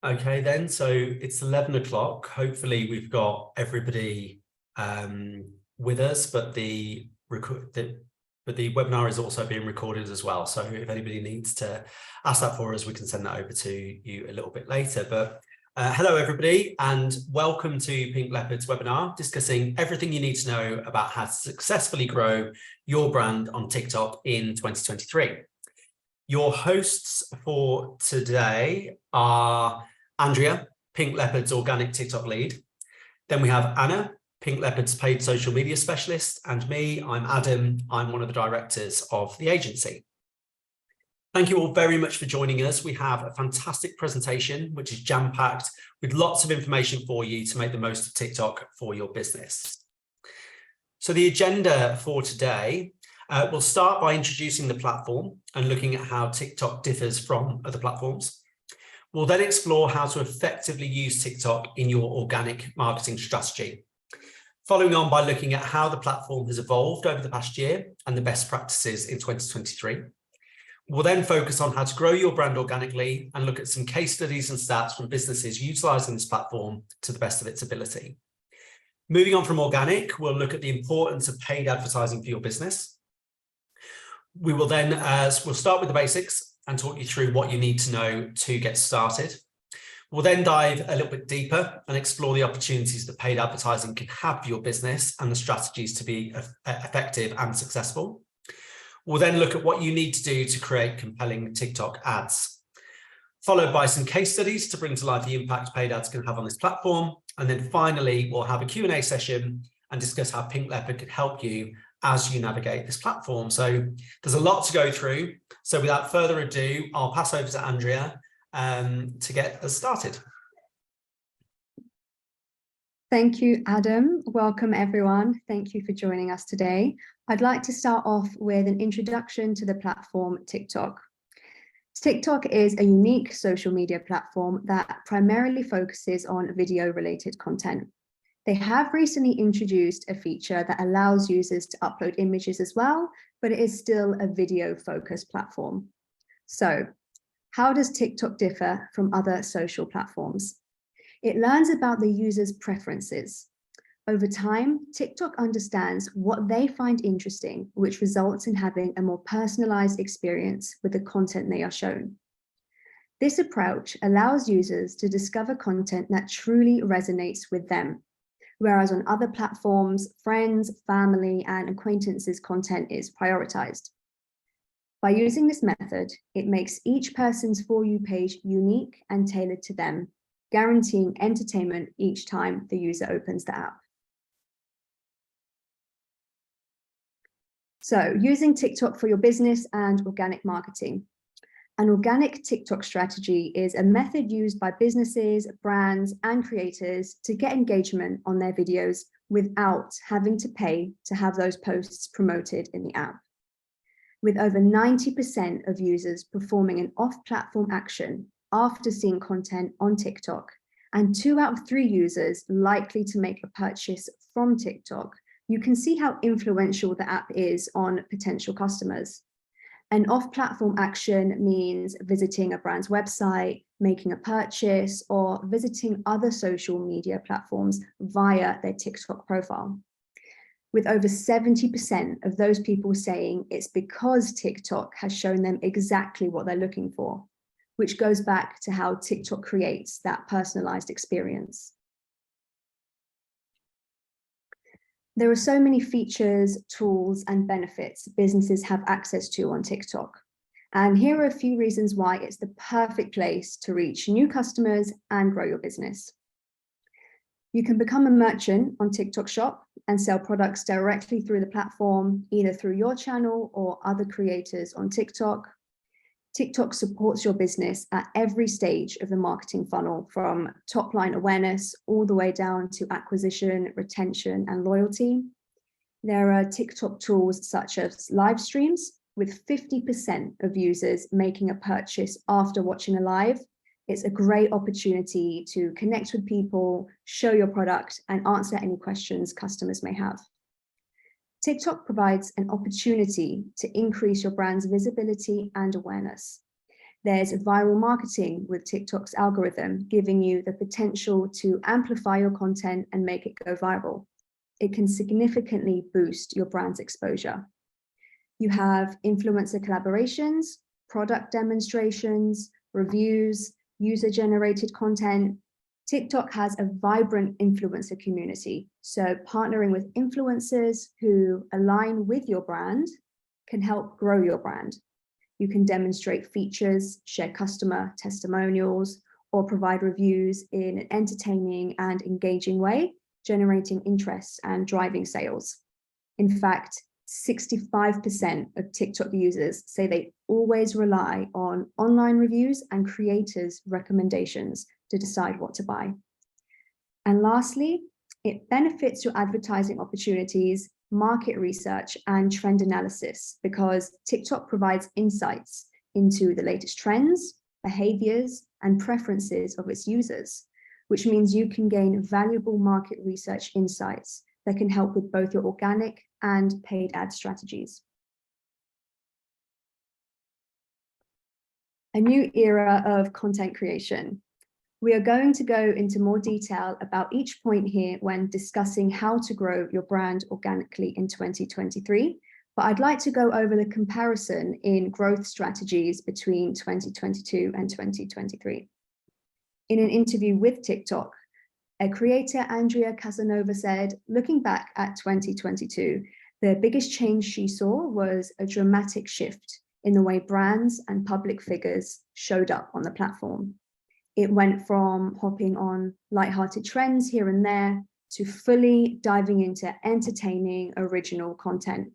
Okay, then. So it's 11 o'clock. Hopefully we've got everybody with us, but the webinar is also being recorded as well. So if anybody needs to ask that for us, we can send that over to you a little bit later. But hello, everybody, and welcome to Pink Leopard's webinar discussing everything you need to know about how to successfully grow your brand on TikTok in 2023. Your hosts for today are Andrea, Pink Leopard's organic TikTok lead. Then we have Anna, Pink Leopard's paid social media specialist, and me, I'm Adam. I'm one of the directors of the agency. Thank you all very much for joining us. We have a fantastic presentation, which is jam-packed with lots of information for you to make the most of TikTok for your business. So the agenda for today, we'll start by introducing the platform and looking at how TikTok differs from other platforms. We'll then explore how to effectively use TikTok in your organic marketing strategy, following on by looking at how the platform has evolved over the past year and the best practices in 2023. We'll then focus on how to grow your brand organically and look at some case studies and stats from businesses utilizing this platform to the best of its ability. Moving on from organic, we'll look at the importance of paid advertising for your business. We will then, we'll start with the basics and talk you through what you need to know to get started. We'll then dive a little bit deeper and explore the opportunities that paid advertising can have for your business and the strategies to be effective and successful. We'll then look at what you need to do to create compelling TikTok ads, followed by some case studies to bring to life the impact paid ads can have on this platform. And then finally, we'll have a Q&A session and discuss how Pink Leopard can help you as you navigate this platform. So there's a lot to go through. So without further ado, I'll pass over to Andrea to get us started. Thank you, Adam. Welcome, everyone. Thank you for joining us today. I'd like to start off with an introduction to the platform TikTok. TikTok is a unique social media platform that primarily focuses on video-related content. They have recently introduced a feature that allows users to upload images as well, but it is still a video-focused platform. So, how does TikTok differ from other social platforms? It learns about the user's preferences. Over time, TikTok understands what they find interesting, which results in having a more personalized experience with the content they are shown. This approach allows users to discover content that truly resonates with them, whereas on other platforms, friends, family, and acquaintances content is prioritized. By using this method, it makes each person's For You page unique and tailored to them, guaranteeing entertainment each time the user opens the app. So, using TikTok for your business and organic marketing. An organic TikTok strategy is a method used by businesses, brands, and creators to get engagement on their videos without having to pay to have those posts promoted in the app. With over 90% of users performing an off-platform action after seeing content on TikTok, and 2 out of 3 users likely to make a purchase from TikTok, you can see how influential the app is on potential customers. An off-platform action means visiting a brand's website, making a purchase, or visiting other social media platforms via their TikTok profile. With over 70% of those people saying it's because TikTok has shown them exactly what they're looking for, which goes back to how TikTok creates that personalized experience. There are so many features, tools, and benefits businesses have access to on TikTok. And here are a few reasons why it's the perfect place to reach new customers and grow your business. You can become a merchant on TikTok Shop and sell products directly through the platform, either through your channel or other creators on TikTok. TikTok supports your business at every stage of the marketing funnel, from top line awareness all the way down to acquisition, retention, and loyalty. There are TikTok tools such as live streams, with 50% of users making a purchase after watching a live. It's a great opportunity to connect with people, show your product, and answer any questions customers may have. TikTok provides an opportunity to increase your brand's visibility and awareness. There's viral marketing with TikTok's algorithm, giving you the potential to amplify your content and make it go viral. It can significantly boost your brand's exposure. You have influencer collaborations, product demonstrations, reviews, user-generated content. TikTok has a vibrant influencer community, so partnering with influencers who align with your brand can help grow your brand. You can demonstrate features, share customer testimonials, or provide reviews in an entertaining and engaging way, generating interest and driving sales. In fact, 65% of TikTok users say they always rely on online reviews and creators' recommendations to decide what to buy. And lastly, it benefits your advertising opportunities, market research, and trend analysis, because TikTok provides insights into the latest trends, behaviors, and preferences of its users, which means you can gain valuable market research insights that can help with both your organic and paid ad strategies. A new era of content creation. We are going to go into more detail about each point here when discussing how to grow your brand organically in 2023, but I'd like to go over the comparison in growth strategies between 2022 and 2023. In an interview with TikTok, a creator, Andrea Casanova, said, looking back at 2022, the biggest change she saw was a dramatic shift in the way brands and public figures showed up on the platform. It went from hopping on lighthearted trends here and there to fully diving into entertaining original content.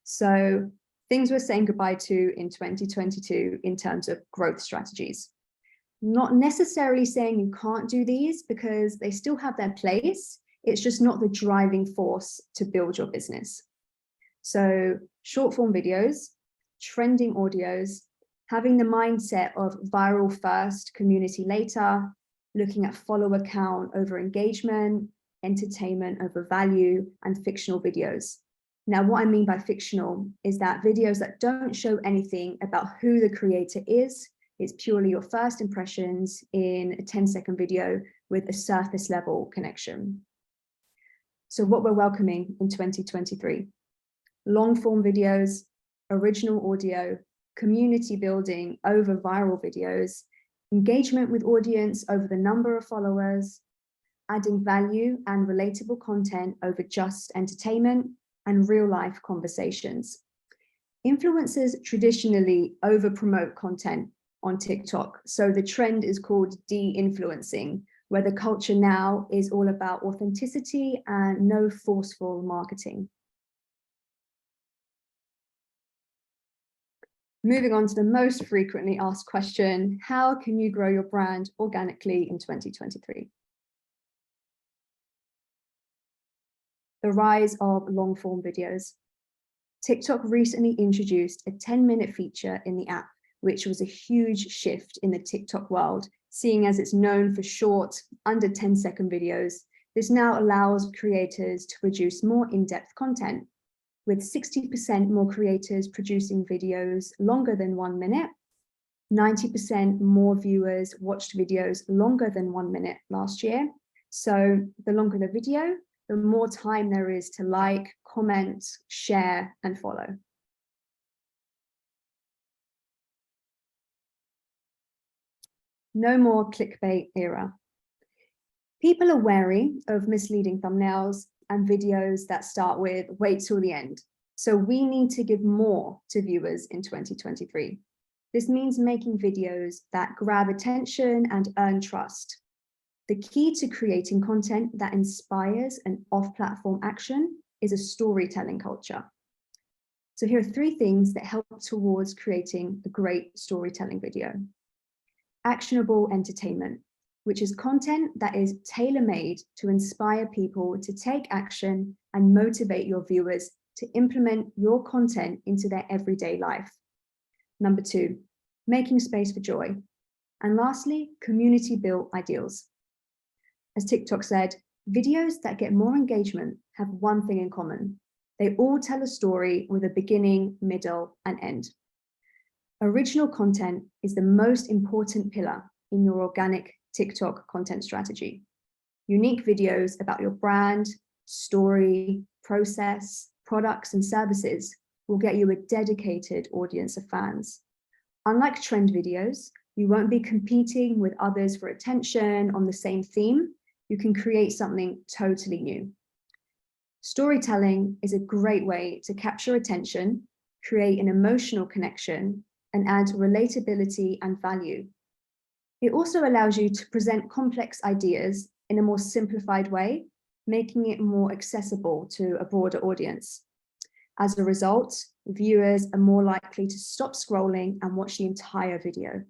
So things we're saying goodbye to in 2022 in terms of growth strategies. Not necessarily saying you can't do these, because they still have their place. It's just not the driving force to build your business. So short form videos, trending audios, having the mindset of viral first, community later, looking at follower count over engagement, entertainment over value, and fictional videos. Now, what I mean by fictional is that videos that don't show anything about who the creator is. It's purely your first impressions in a 10-second video with a surface level connection. So what we're welcoming in 2023, long form videos, original audio, community building over viral videos, engagement with audience over the number of followers, adding value and relatable content over just entertainment, and real life conversations. Influencers traditionally over promote content on TikTok. So the trend is called de-influencing, where the culture now is all about authenticity and no forceful marketing. Moving on to the most frequently asked question, how can you grow your brand organically in 2023? The rise of long form videos. TikTok recently introduced a 10-minute feature in the app, which was a huge shift in the TikTok world, seeing as it's known for short, under 10-second videos. This now allows creators to produce more in-depth content, with 60% more creators producing videos longer than 1 minute. 90% more viewers watched videos longer than 1 minute last year. So the longer the video, the more time there is to like, comment, share, and follow. No more clickbait era. People are wary of misleading thumbnails and videos that start with wait till the end. So we need to give more to viewers in 2023. This means making videos that grab attention and earn trust. The key to creating content that inspires an off-platform action is a storytelling culture. So here are 3 things that help towards creating a great storytelling video. Actionable entertainment, which is content that is tailor-made to inspire people to take action and motivate your viewers to implement your content into their everyday life. Number 2, making space for joy. And lastly, community-built ideals. As TikTok said, videos that get more engagement have one thing in common. They all tell a story with a beginning, middle, and end. Original content is the most important pillar in your organic TikTok content strategy. Unique videos about your brand, story, process, products, and services will get you a dedicated audience of fans. Unlike trend videos, you won't be competing with others for attention on the same theme. You can create something totally new. Storytelling is a great way to capture attention, create an emotional connection, and add relatability and value. It also allows you to present complex ideas in a more simplified way, making it more accessible to a broader audience. As a result, viewers are more likely to stop scrolling and watch the entire video.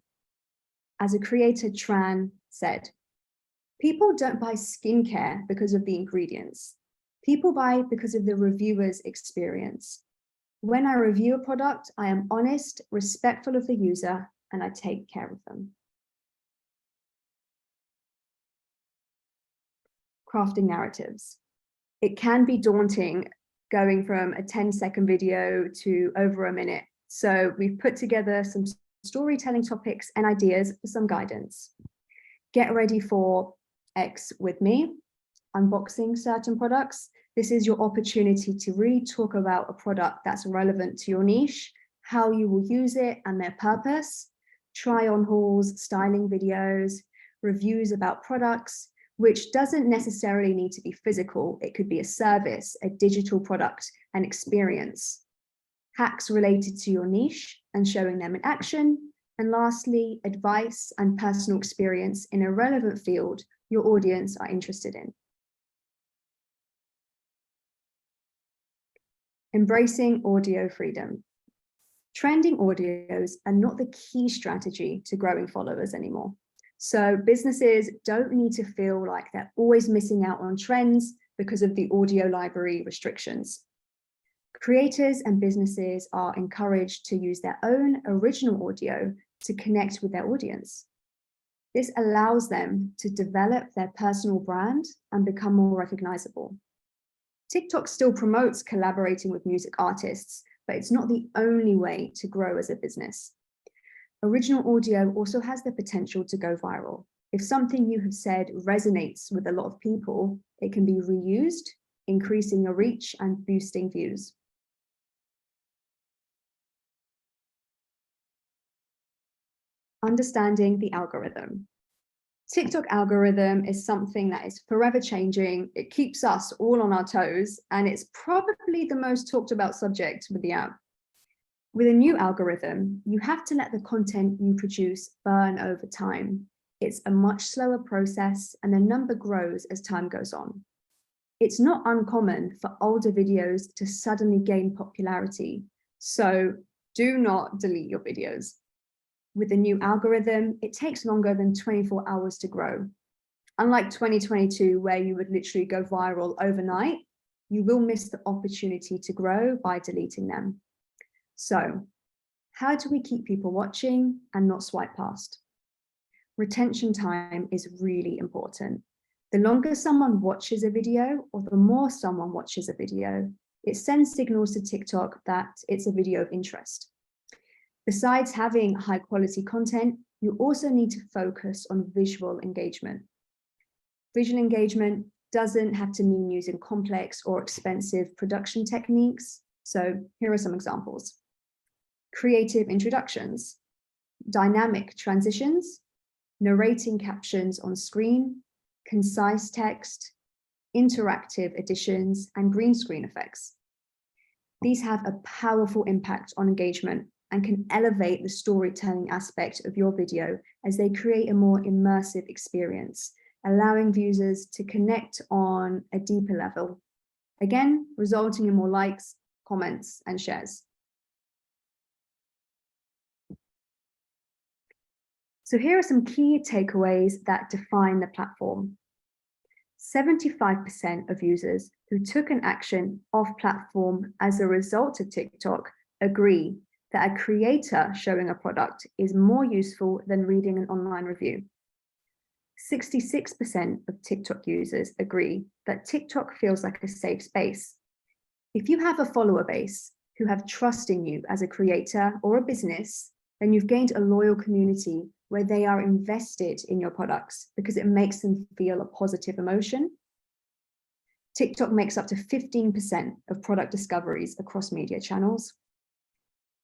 As a creator, Tran said, "People don't buy skincare because of the ingredients. People buy because of the reviewer's experience. When I review a product, I am honest, respectful of the user, and I take care of them." Crafting narratives. It can be daunting going from a 10-second video to over a minute. So we've put together some storytelling topics and ideas for some guidance. Get ready for X with me, unboxing certain products. This is your opportunity to really talk about a product that's relevant to your niche, how you will use it and their purpose, try on hauls, styling videos, reviews about products, which doesn't necessarily need to be physical. It could be a service, a digital product, an experience. Hacks related to your niche and showing them in action. And lastly, advice and personal experience in a relevant field your audience are interested in. Embracing audio freedom. Trending audios are not the key strategy to growing followers anymore. So businesses don't need to feel like they're always missing out on trends because of the audio library restrictions. Creators and businesses are encouraged to use their own original audio to connect with their audience. This allows them to develop their personal brand and become more recognizable. TikTok still promotes collaborating with music artists, but it's not the only way to grow as a business. Original audio also has the potential to go viral. If something you have said resonates with a lot of people, it can be reused, increasing your reach and boosting views. Understanding the algorithm. TikTok algorithm is something that is forever changing. It keeps us all on our toes, and it's probably the most talked about subject with the app. With a new algorithm, you have to let the content you produce burn over time. It's a much slower process, and the number grows as time goes on. It's not uncommon for older videos to suddenly gain popularity, so do not delete your videos. With the new algorithm, it takes longer than 24 hours to grow. Unlike 2022, where you would literally go viral overnight, you will miss the opportunity to grow by deleting them. So, how do we keep people watching and not swipe past? Retention time is really important. The longer someone watches a video, or the more someone watches a video, it sends signals to TikTok that it's a video of interest. Besides having high quality content, you also need to focus on visual engagement. Visual engagement doesn't have to mean using complex or expensive production techniques. So here are some examples. Creative introductions, dynamic transitions, narrating captions on screen, concise text, interactive additions, and green screen effects. These have a powerful impact on engagement and can elevate the storytelling aspect of your video as they create a more immersive experience, allowing users to connect on a deeper level, again, resulting in more likes, comments, and shares. So here are some key takeaways that define the platform. 75% of users who took an action off platform as a result of TikTok agree that a creator showing a product is more useful than reading an online review. 66% of TikTok users agree that TikTok feels like a safe space. If you have a follower base who have trust in you as a creator or a business, then you've gained a loyal community where they are invested in your products because it makes them feel a positive emotion. TikTok makes up to 15% of product discoveries across media channels.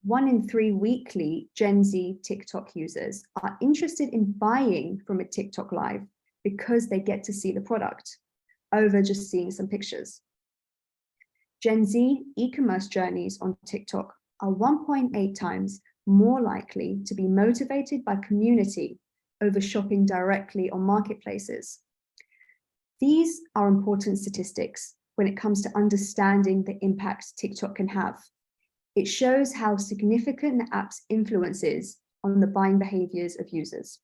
1 in 3 weekly Gen Z TikTok users are interested in buying from a TikTok live because they get to see the product over just seeing some pictures. Gen Z e-commerce journeys on TikTok are 1.8 times more likely to be motivated by community over shopping directly on marketplaces. These are important statistics when it comes to understanding the impact TikTok can have. It shows how significant the app's influence is on the buying behaviors of users.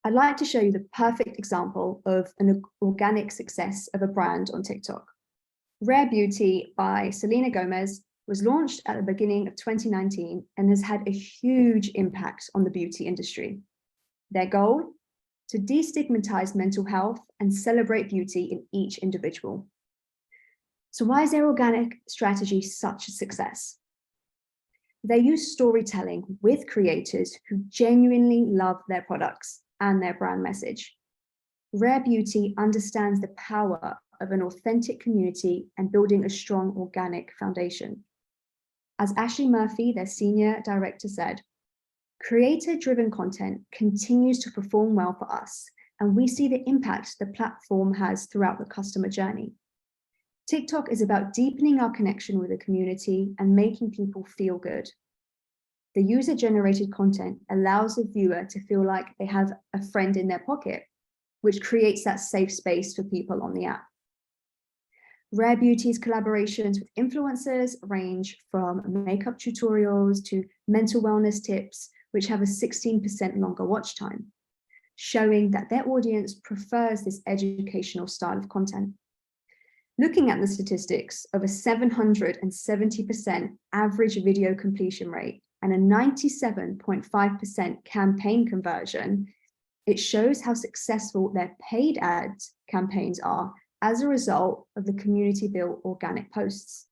I'd like to show you the perfect example of an organic success of a brand on TikTok. Rare Beauty by Selena Gomez was launched at the beginning of 2019 and has had a huge impact on the beauty industry. Their goal? To destigmatize mental health and celebrate beauty in each individual. So why is their organic strategy such a success? They use storytelling with creators who genuinely love their products and their brand message. Rare Beauty understands the power of an authentic community and building a strong organic foundation. As Ashley Murphy, their senior director, said, creator-driven content continues to perform well for us, and we see the impact the platform has throughout the customer journey. TikTok is about deepening our connection with the community and making people feel good. The user-generated content allows the viewer to feel like they have a friend in their pocket, which creates that safe space for people on the app. Rare Beauty's collaborations with influencers range from makeup tutorials to mental wellness tips, which have a 16% longer watch time, showing that their audience prefers this educational style of content. Looking at the statistics of a 770% average video completion rate and a 97.5% campaign conversion, it shows how successful their paid ads campaigns are as a result of the community-built organic posts.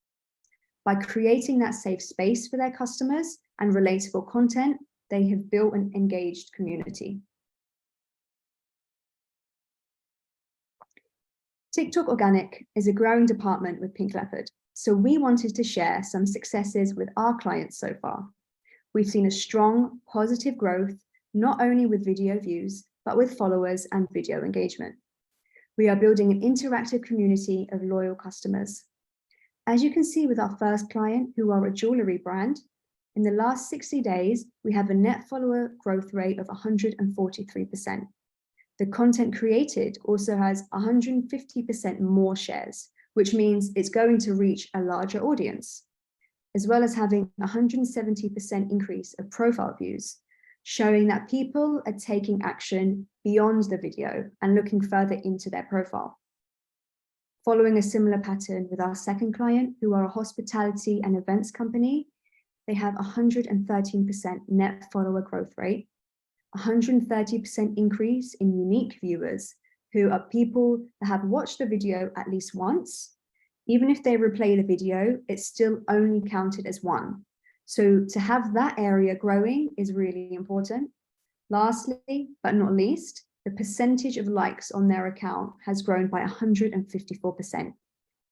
By creating that safe space for their customers and relatable content, they have built an engaged community. TikTok Organic is a growing department with Pink Leopard, so we wanted to share some successes with our clients so far. We've seen a strong, positive growth, not only with video views, but with followers and video engagement. We are building an interactive community of loyal customers. As you can see with our first client, who are a jewelry brand, in the last 60 days, we have a net follower growth rate of 143%. The content created also has 150% more shares, which means it's going to reach a larger audience, as well as having 170% increase of profile views, showing that people are taking action beyond the video and looking further into their profile. Following a similar pattern with our second client, who are a hospitality and events company, they have 113% net follower growth rate, 130% increase in unique viewers, who are people that have watched the video at least once. Even if they replay the video, it's still only counted as one. So to have that area growing is really important. Lastly, but not least, the percentage of likes on their account has grown by 154%,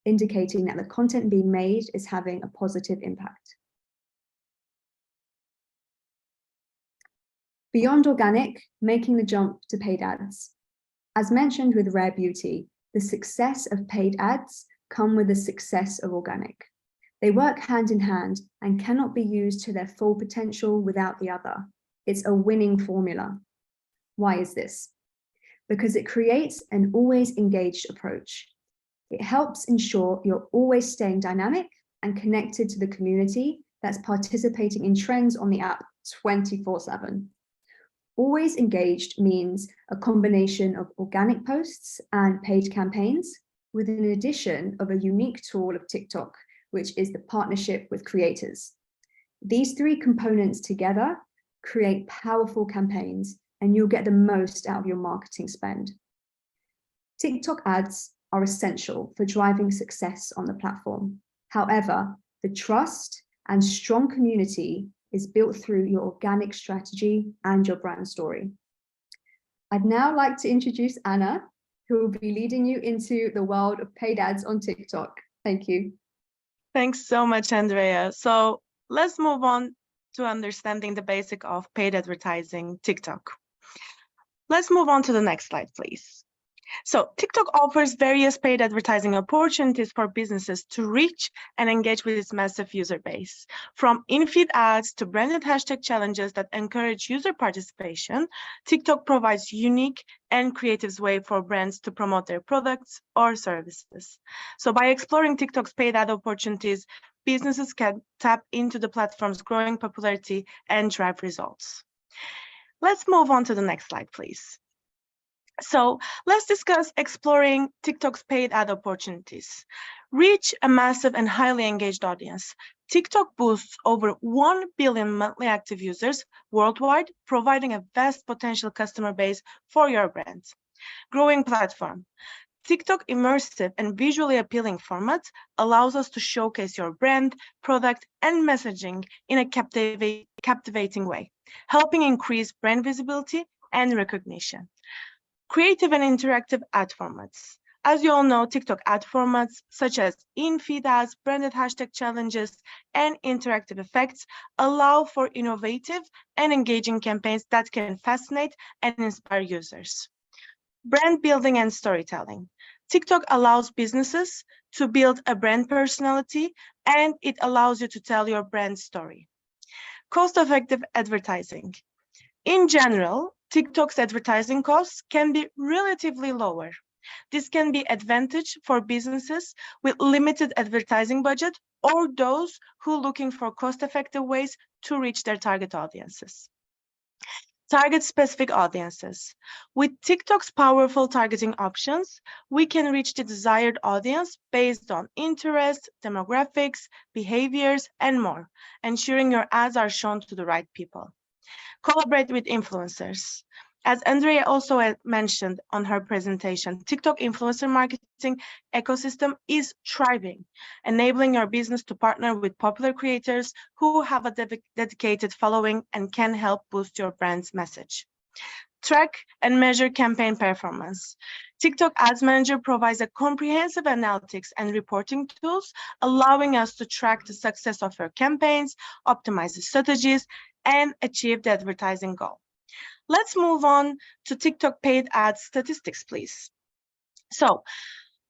indicating that the content being made is having a positive impact. Beyond organic, making the jump to paid ads. As mentioned with Rare Beauty, the success of paid ads come with the success of organic. They work hand in hand and cannot be used to their full potential without the other. It's a winning formula. Why is this? Because it creates an always engaged approach. It helps ensure you're always staying dynamic and connected to the community that's participating in trends on the app 24/7. Always engaged means a combination of organic posts and paid campaigns, with an addition of a unique tool of TikTok, which is the partnership with creators. These three components together create powerful campaigns, and you'll get the most out of your marketing spend. TikTok ads are essential for driving success on the platform. However, The trust and strong community is built through your organic strategy and your brand story. I'd now like to introduce Anna, who will be leading you into the world of paid ads on TikTok. Thank you. Thanks so much, Andrea. So let's move on to understanding the basic of paid advertising TikTok. Let's move on to the next slide, please. So TikTok offers various paid advertising opportunities for businesses to reach and engage with its massive user base. From in-feed ads to branded hashtag challenges that encourage user participation, TikTok provides unique and creative way for brands to promote their products or services. So by exploring TikTok's paid ad opportunities, businesses can tap into the platform's growing popularity and drive results. Let's move on to the next slide, please. So let's discuss exploring TikTok's paid ad opportunities. Reach a massive and highly engaged audience. TikTok boasts over 1 billion monthly active users worldwide, providing a vast potential customer base for your brand. Growing platform. TikTok immersive and visually appealing format allows us to showcase your brand, product, and messaging in a captivating way, helping increase brand visibility and recognition. Creative and interactive ad formats. As you all know, TikTok ad formats such as in-feed ads, branded hashtag challenges, and interactive effects allow for innovative and engaging campaigns that can fascinate and inspire users. Brand building and storytelling. TikTok allows businesses to build a brand personality, and it allows you to tell your brand story. Cost-effective advertising. In general, TikTok's advertising costs can be relatively lower. This can be advantage for businesses with limited advertising budget or those who are looking for cost-effective ways to reach their target audiences. Target specific audiences. With TikTok's powerful targeting options, we can reach the desired audience based on interests, demographics, behaviors, and more, ensuring your ads are shown to the right people. Collaborate with influencers. As Andrea also mentioned on her presentation, TikTok influencer marketing ecosystem is thriving, enabling your business to partner with popular creators who have a dedicated following and can help boost your brand's message. Track and measure campaign performance. TikTok Ads Manager provides a comprehensive analytics and reporting tools, allowing us to track the success of your campaigns, optimize the strategies, and achieve the advertising goal. Let's move on to TikTok paid ad statistics, please. So,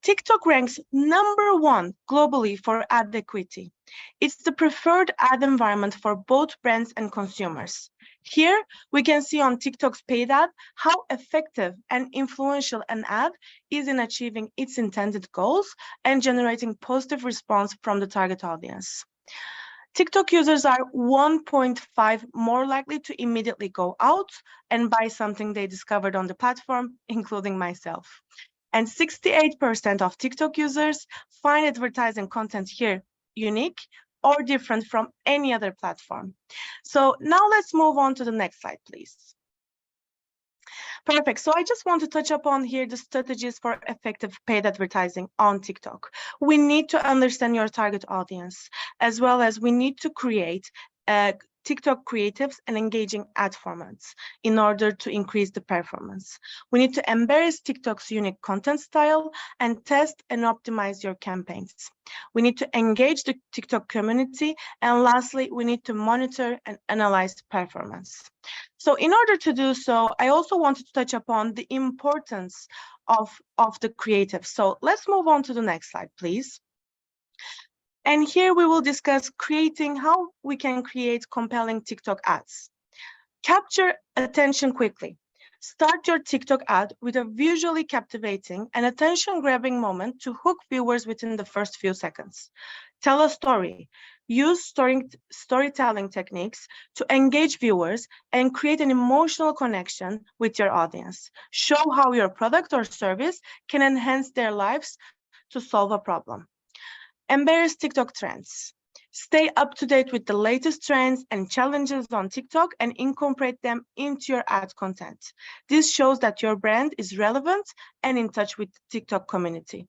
TikTok ranks #1 globally for ad equity. It's the preferred ad environment for both brands and consumers. Here, we can see on TikTok's paid ad how effective and influential an ad is in achieving its intended goals and generating positive response from the target audience. TikTok users are 1.5 more likely to immediately go out and buy something they discovered on the platform, including myself. And 68% of TikTok users find advertising content here unique or different from any other platform. So now let's move on to the next slide, please. Perfect. So I just want to touch upon here the strategies for effective paid advertising on TikTok. We need to understand your target audience, as well as we need to create TikTok creatives and engaging ad formats in order to increase the performance. We need to embrace TikTok's unique content style and test and optimize your campaigns. We need to engage the TikTok community. And lastly, we need to monitor and analyze performance. So in order to do so, I also wanted to touch upon the importance of the creative. So let's move on to the next slide, please. And here we will discuss creating how we can create compelling TikTok ads. Capture attention quickly. Start your TikTok ad with a visually captivating and attention-grabbing moment to hook viewers within the first few seconds. Tell a story. Use storytelling techniques to engage viewers and create an emotional connection with your audience. Show how your product or service can enhance their lives to solve a problem. Embrace TikTok trends. Stay up to date with the latest trends and challenges on TikTok and incorporate them into your ad content. This shows that your brand is relevant and in touch with the TikTok community.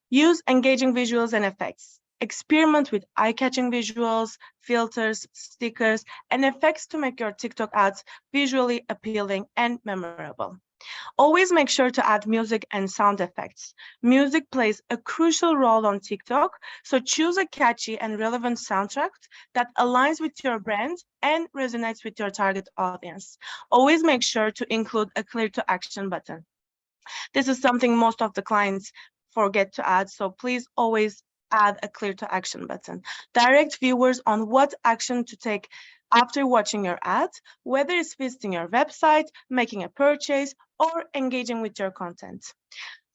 Use engaging visuals and effects. Experiment with eye-catching visuals, filters, stickers, and effects to make your TikTok ads visually appealing and memorable. Always make sure to add music and sound effects. Music plays a crucial role on TikTok, so choose a catchy and relevant soundtrack that aligns with your brand and resonates with your target audience. Always make sure to include a clear to action button. This is something most of the clients forget to add, so please always add a clear to action button. Direct viewers on what action to take after watching your ad, whether it's visiting your website, making a purchase, or engaging with your content.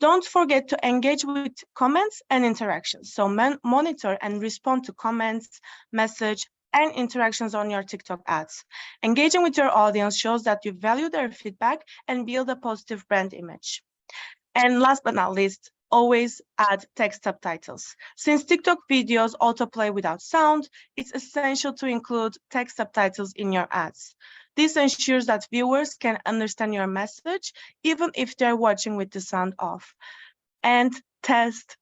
Don't forget to engage with comments and interactions. So monitor and respond to comments, message, and interactions on your TikTok ads. Engaging with your audience shows that you value their feedback and build a positive brand image. And last but not least, always add text subtitles. Since TikTok videos autoplay without sound, it's essential to include text subtitles in your ads. This ensures that viewers can understand your message, even if they're watching with the sound off. And test,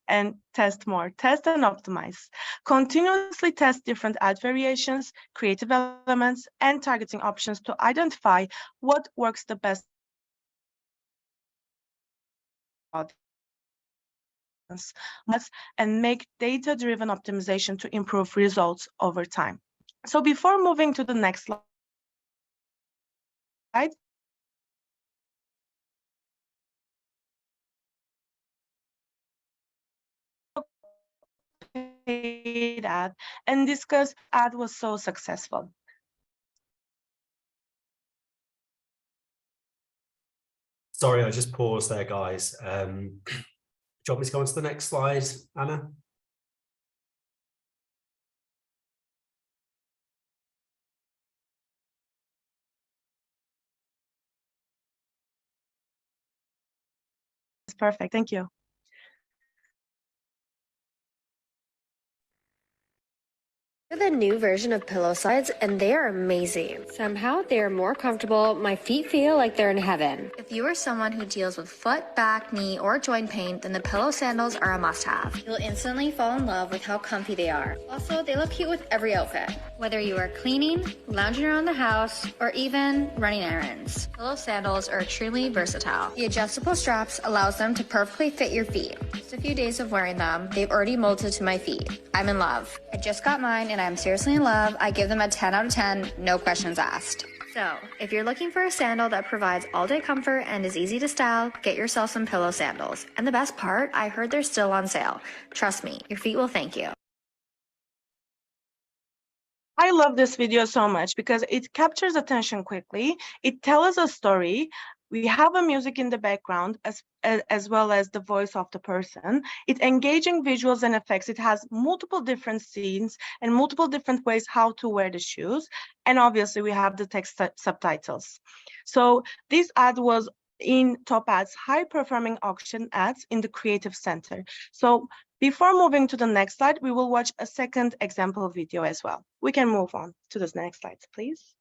and test more. Test and optimize. Continuously test different ad variations, creative elements, and targeting options to identify what works the best and make data-driven optimization to improve results over time. So before moving to the next slide, paid ad and discuss ad was so successful. Sorry, I just paused there, guys. Do you want me to go on to the next slide, Anna? It's perfect. Thank you. The new version of pillow slides, and they are amazing. Somehow they are more comfortable. My feet feel like they're in heaven. If you are someone who deals with foot, back, knee, or joint pain, then the pillow sandals are a must-have. You'll instantly fall in love with how comfy they are. Also, they look cute with every outfit. Whether you are cleaning, lounging around the house, or even running errands, pillow sandals are extremely versatile. The adjustable straps allows them to perfectly fit your feet. Just a few days of wearing them, they've already molded to my feet. I'm in love. I just got mine and I'm seriously in love. I give them a 10 out of 10, no questions asked. So, if you're looking for a sandal that provides all-day comfort and is easy to style, get yourself some pillow sandals. And the best part, I heard they're still on sale. Trust me, your feet will thank you. I love this video so much because it captures attention quickly. It tells a story. We have a music in the background as well as the voice of the person. It's engaging visuals and effects. It has multiple different scenes and multiple different ways how to wear the shoes. And obviously we have the text subtitles. So this ad was in Top Ads, high performing auction ads in the creative center. So before moving to the next slide, we will watch a second example video as well. We can move on to the next slide, please.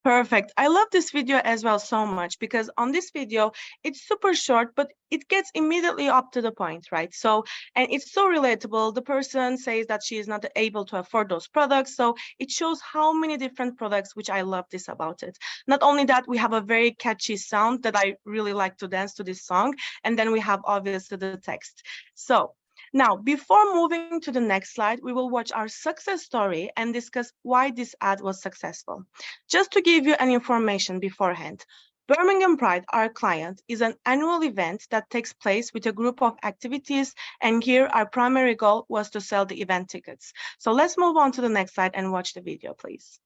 Perfect. I love this video as well so much because on this video, it's super short, but it gets immediately up to the point, right? So, and it's so relatable. The person says that she is not able to afford those products. So it shows how many different products, which I love this about it. Not only that, we have a very catchy sound that I really like to dance to this song. And then we have obviously the text. So now, before moving to the next slide, we will watch our success story and discuss why this ad was successful. Just to give you an information beforehand, Birmingham Pride, our client, is an annual event that takes place with a group of activities, and here our primary goal was to sell the event tickets. So let's move on to the next slide and watch the video, please.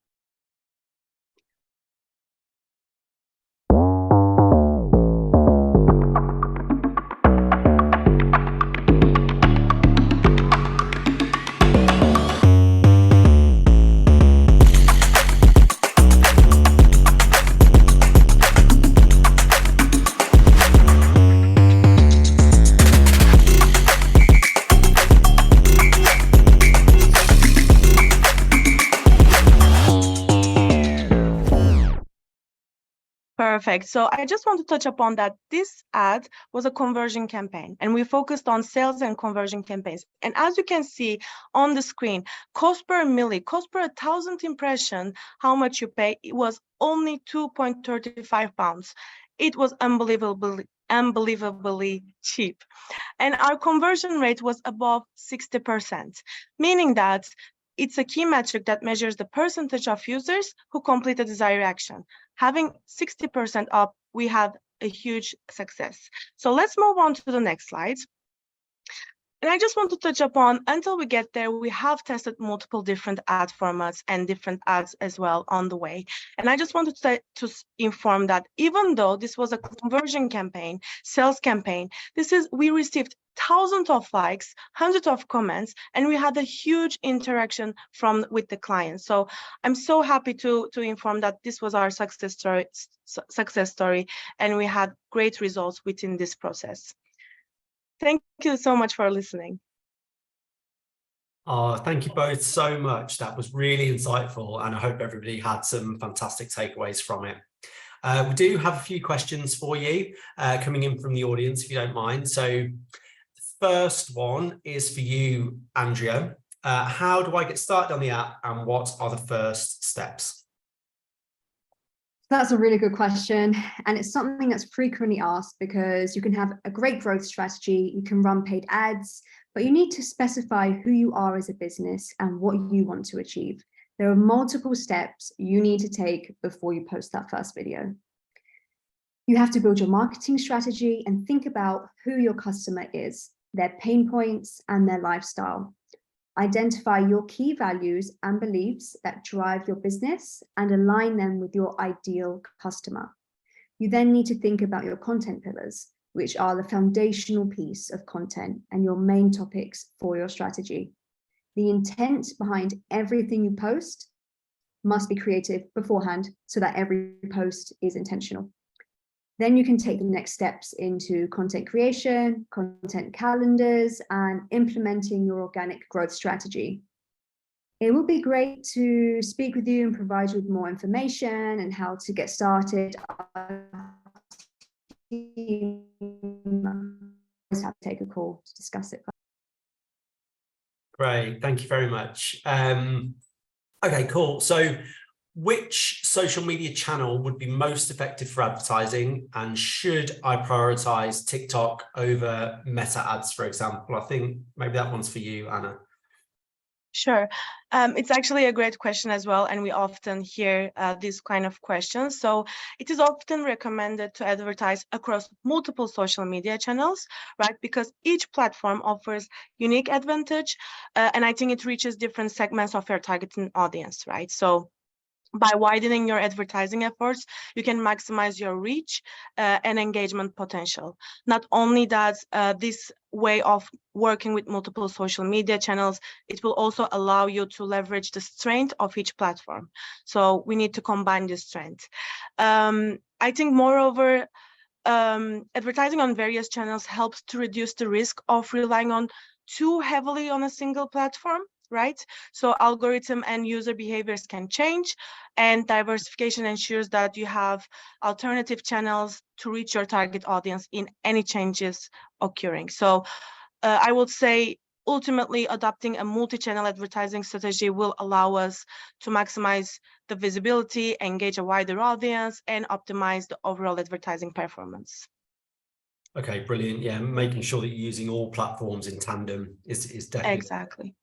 Perfect. So I just want to touch upon that this ad was a conversion campaign, and we focused on sales and conversion campaigns. And as you can see on the screen, cost per 1,000 impression, how much you pay, it was only £2.35. It was unbelievably cheap. And our conversion rate was above 60%, meaning that it's a key metric that measures the percentage of users who complete a desired action. Having 60% up, we had a huge success. So let's move on to the next slide. And I just want to touch upon, until we get there, we have tested multiple different ad formats and different ads as well on the way. And I just wanted to inform that even though this was a conversion campaign, sales campaign, we received thousands of likes, hundreds of comments, and we had a huge interaction with the clients. So I'm so happy to inform that this was our success story, and we had great results within this process. Thank you so much for listening. Oh, thank you both so much. That was really insightful, and I hope everybody had some fantastic takeaways from it. We do have a few questions for you coming in from the audience, if you don't mind. So the first one is for you, Andrea. How do I get started on the app, and what are the first steps? That's a really good question, and it's something that's frequently asked because you can have a great growth strategy, you can run paid ads, but you need to specify who you are as a business and what you want to achieve. There are multiple steps you need to take before you post that first video. You have to build your marketing strategy and think about who your customer is, their pain points, and their lifestyle. Identify your key values and beliefs that drive your business and align them with your ideal customer. You then need to think about your content pillars, which are the foundational piece of content and your main topics for your strategy. The intent behind everything you post must be creative beforehand so that every post is intentional. Then you can take the next steps into content creation, content calendars, and implementing your organic growth strategy. It will be great to speak with you and provide you with more information and how to get started. I'll have to take a call to discuss it. Great, thank you very much. Okay, cool. So which social media channel would be most effective for advertising, and should I prioritize TikTok over Meta ads, for example? I think maybe that one's for you, Anna. Sure. It's actually a great question as well, and we often hear these kind of questions. So it is often recommended to advertise across multiple social media channels, right? Because each platform offers unique advantage, and I think it reaches different segments of your targeting audience, right? So by widening your advertising efforts, you can maximize your reach and engagement potential. Not only that, this way of working with multiple social media channels, it will also allow you to leverage the strength of each platform. So we need to combine this strength. I think moreover, advertising on various channels helps to reduce the risk of relying on too heavily on a single platform, right? So algorithm and user behaviors can change, and diversification ensures that you have alternative channels to reach your target audience in any changes occurring. So I would say ultimately adopting a multi-channel advertising strategy will allow us to maximize the visibility, engage a wider audience, and optimize the overall advertising performance. Okay, brilliant. Yeah, making sure that you're using all platforms in tandem is definitely Exactly.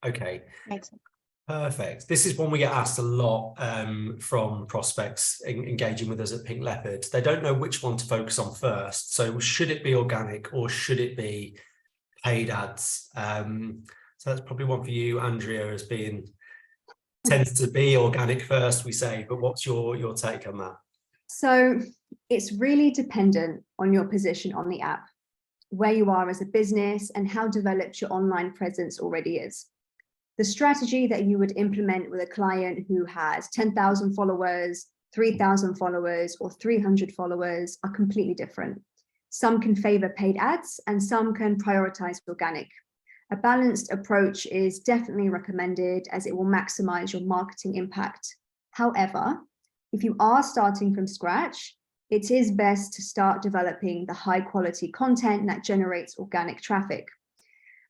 Okay. Exactly. Perfect. This is one we get asked a lot from prospects engaging with us at Pink Leopard. They don't know which one to focus on first. So should it be organic or should it be paid ads? So that's probably one for you, Andrea, as being tends to be organic first, we say, but what's your take on that? So it's really dependent on your position on the app, where you are as a business, and how developed your online presence already is. The strategy that you would implement with a client who has 10,000 followers, 3,000 followers, or 300 followers are completely different. Some can favor paid ads and some can prioritize organic. A balanced approach is definitely recommended as it will maximize your marketing impact. However, if you are starting from scratch, it is best to start developing the high quality content that generates organic traffic,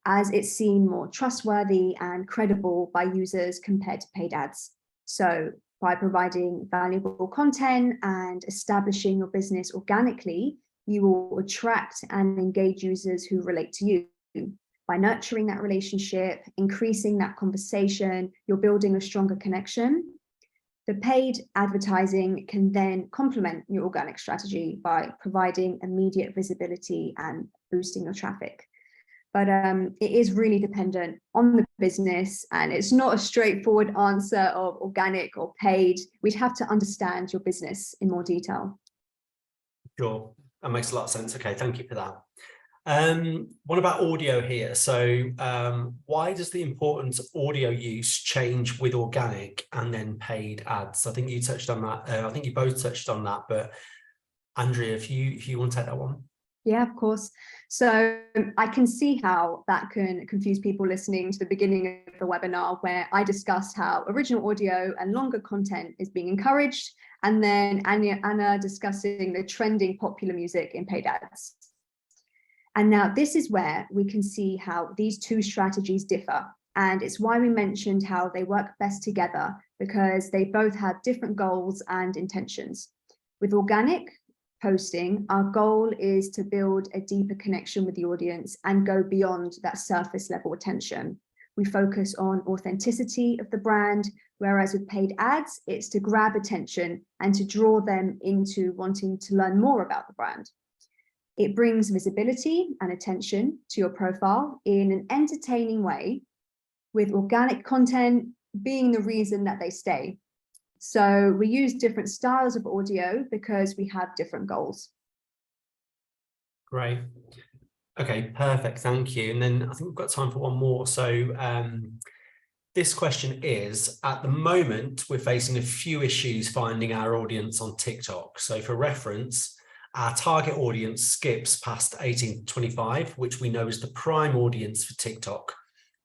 as it's seen more trustworthy and credible by users compared to paid ads. So by providing valuable content and establishing your business organically, you will attract and engage users who relate to you. By nurturing that relationship, increasing that conversation, you're building a stronger connection. The paid advertising can then complement your organic strategy by providing immediate visibility and boosting your traffic. But it is really dependent on the business, and it's not a straightforward answer of organic or paid. We'd have to understand your business in more detail. Sure, that makes a lot of sense. Okay, thank you for that. What about audio here? So why does the importance of audio use change with organic and then paid ads? I think you touched on that. I think you both touched on that, but Andrea, if you want to take that one. Yeah, of course. So I can see how that can confuse people listening to the beginning of the webinar, where I discussed how original audio and longer content is being encouraged, and then Anna discussing the trending popular music in paid ads. And now this is where we can see how these two strategies differ. And it's why we mentioned how they work best together, because they both have different goals and intentions. With organic posting, our goal is to build a deeper connection with the audience and go beyond that surface level attention. We focus on authenticity of the brand, whereas with paid ads, it's to grab attention and to draw them into wanting to learn more about the brand. It brings visibility and attention to your profile in an entertaining way, with organic content being the reason that they stay. So we use different styles of audio because we have different goals. Great. Okay, perfect. Thank you. And then I think we've got time for one more. So this question is, at the moment, we're facing a few issues finding our audience on TikTok. So for reference, our target audience skips past 18 to 25, which we know is the prime audience for TikTok.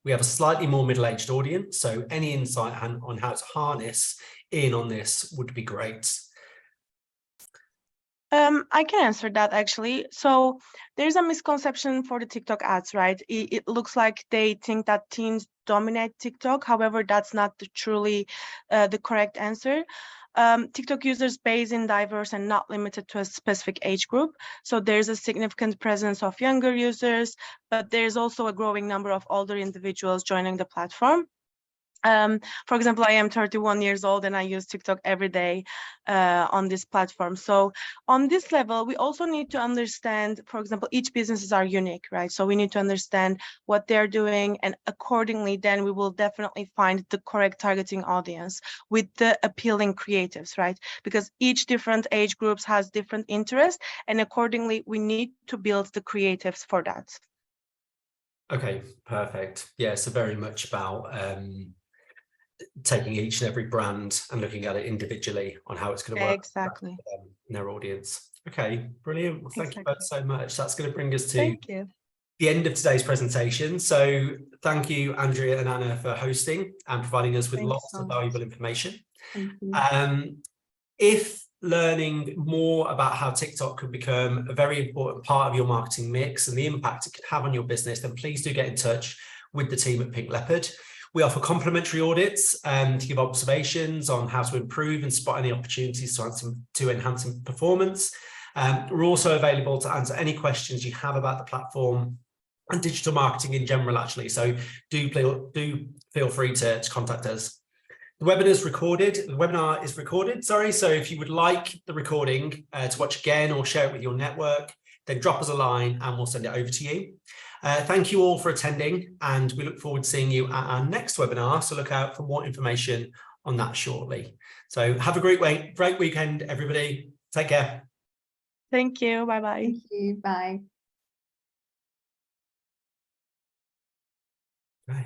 We have a slightly more middle-aged audience, so any insight on how to harness in on this would be great. I can answer that actually. So there's a misconception for the TikTok ads, right? It looks like they think that teens dominate TikTok. However, that's not truly the correct answer. TikTok users base in diverse and not limited to a specific age group. So there's a significant presence of younger users, but there's also a growing number of older individuals joining the platform. For example, I am 31 years old and I use TikTok every day on this platform. So on this level, we also need to understand, for example, each businesses are unique, right? So we need to understand what they're doing, and accordingly, then we will definitely find the correct targeting audience with the appealing creatives, right? Because each different age groups has different interests, and accordingly, we need to build the creatives for that. Okay, perfect. Yeah, so very much about taking each and every brand and looking at it individually on how it's going to work Exactly in their audience. Okay, brilliant. Well, thank you both so much. That's going to bring us to Thank you. The end of today's presentation. So thank you, Andrea and Anna, for hosting and providing us with lots of valuable information. Thank you. If learning more about how TikTok could become a very important part of your marketing mix and the impact it could have on your business, then please do get in touch with the team at Pink Leopard. We offer complimentary audits to give observations on how to improve and spot any opportunities to enhance performance. We're also available to answer any questions you have about the platform and digital marketing in general, actually. So do feel free to contact us. The webinar is recorded, sorry. So if you would like the recording to watch again or share it with your network, then drop us a line and we'll send it over to you. Thank you all for attending, and we look forward to seeing you at our next webinar. So look out for more information on that shortly. So have a great weekend, everybody. Take care. Thank you. Bye-bye. Thank you. Bye. Bye.